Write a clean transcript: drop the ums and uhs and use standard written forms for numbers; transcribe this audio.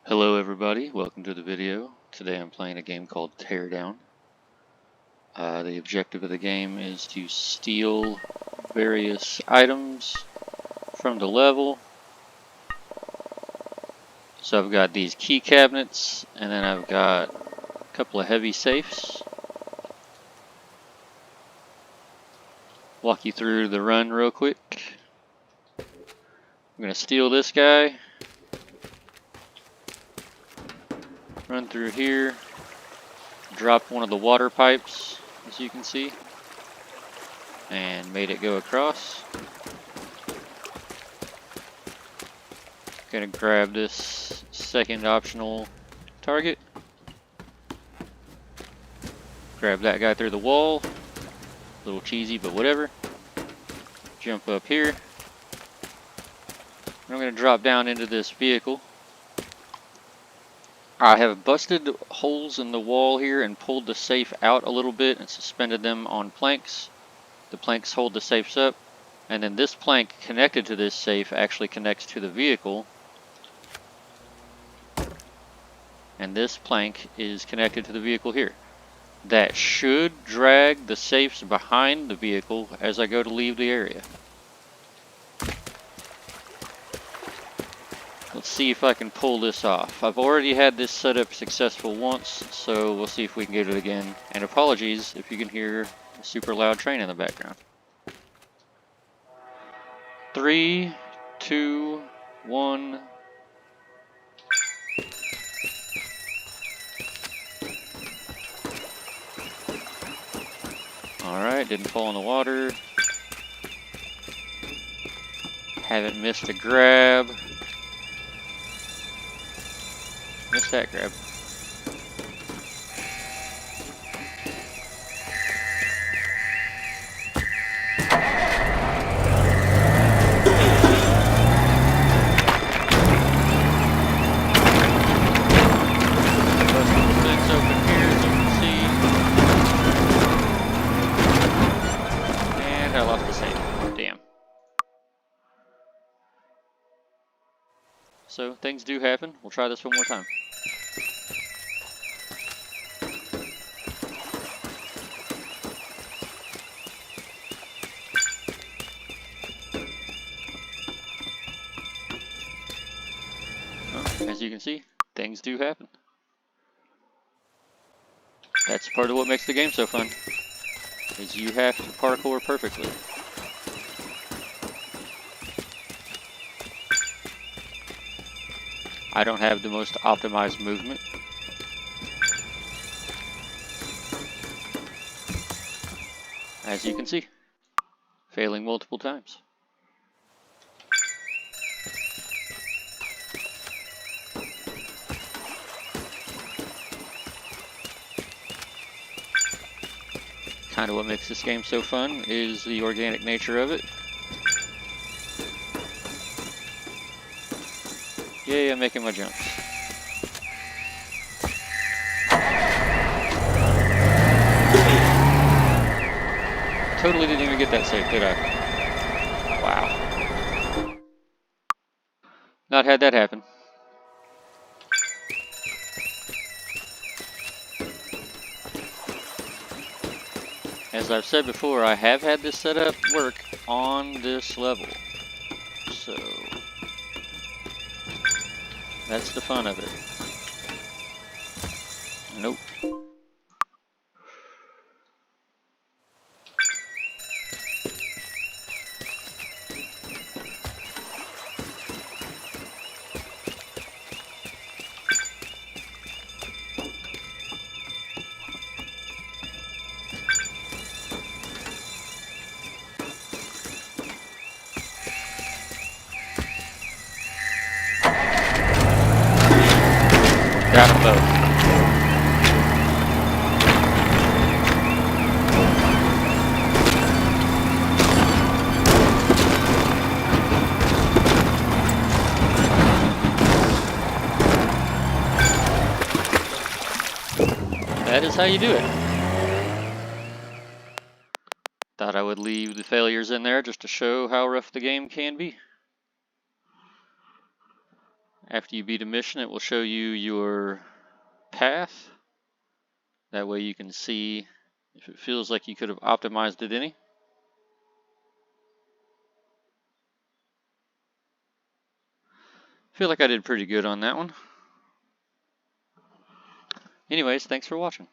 Hello everybody, welcome to the video. Today I'm playing a game called Teardown. The objective of the game is to steal various items from the level. So I've got these key cabinets, and then I've got a couple of heavy safes. Walk you through the run real quick. I'm going to steal this guy. Run through here. Drop one of the water pipes, as you can see. And made it go across. Gonna grab this second optional target. Grab that guy through the wall. A little cheesy, but whatever. Jump up here. And I'm gonna drop down into this vehicle. I have busted holes in the wall here and pulled the safe out a little bit and suspended them on planks. The planks hold the safes up, and then this plank connected to this safe actually connects to the vehicle. And this plank is connected to the vehicle here. That should drag the safes behind the vehicle as I go to leave the area. Let's see if I can pull this off. I've already had this setup successful once, so we'll see if we can get it again. And apologies if you can hear a super loud train in the background. 3, 2, 1. Alright, didn't fall in the water. Haven't missed a grab. Missed that grab. Busting the fence open here, as you can see. And I lost the safe. Damn. So, things do happen. We'll try this one more time. As you can see, things do happen. That's part of what makes the game so fun, is you have to parkour perfectly. I don't have the most optimized movement. As you can see, failing multiple times. Kind of what makes this game so fun is the organic nature of it. Yay, I'm making my jumps. Totally didn't even get that safe, did I? Wow. Not had that happen. As I've said before, I have had this setup work on this level. So that's the fun of it. Nope. Got them both. That is how you do it. Thought I would leave the failures in there just to show how rough the game can be. After you beat a mission, it will show you your path. That way you can see if it feels like you could have optimized it any. Feel like I did pretty good on that one. Anyways, thanks for watching.